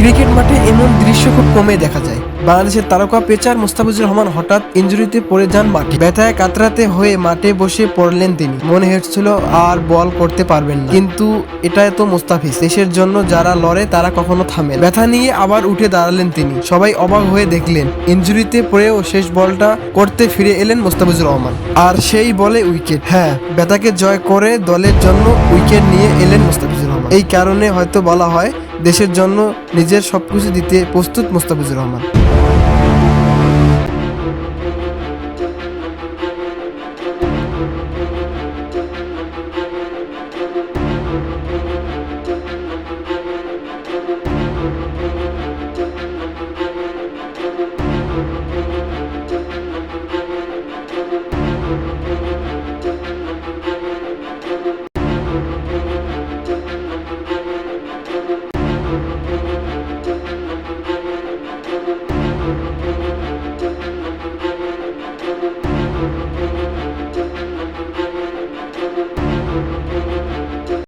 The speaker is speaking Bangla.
ক্রিকেট মাঠে এমন দৃশ্য খুব কমই দেখা যায়। বাংলাদেশের তারকা পেসার মোস্তাফিজুর রহমান হঠাৎ ইনজুরিতে পড়ে যান মাঠে। ব্যথায় কাতরাতে হয়ে মাঠে বসে পড়লেন তিনি। মনে হচ্ছিল আর বল করতে পারবেন না, কিন্তু এটাই তো মোস্তাফিজ। দেশের জন্য যারা লড়ে তারা কখনো থামে। ব্যথা নিয়ে আবার উঠে দাঁড়ালেন তিনি। সবাই অবাক হয়ে দেখলেন ইনজুরিতে পড়েও শেষ বলটা করতে ফিরে এলেন মোস্তাফিজুর রহমান। আর সেই বলে উইকেট। হ্যাঁ, ব্যথাকে জয় করে দলের জন্য উইকেট নিয়ে এলেন মোস্তাফিজুর রহমান। এই কারণে হয়তো বলা হয় দেশের জন্য নিজের সবকিছু দিতে প্রস্তুত মোস্তাফিজুর রহমান।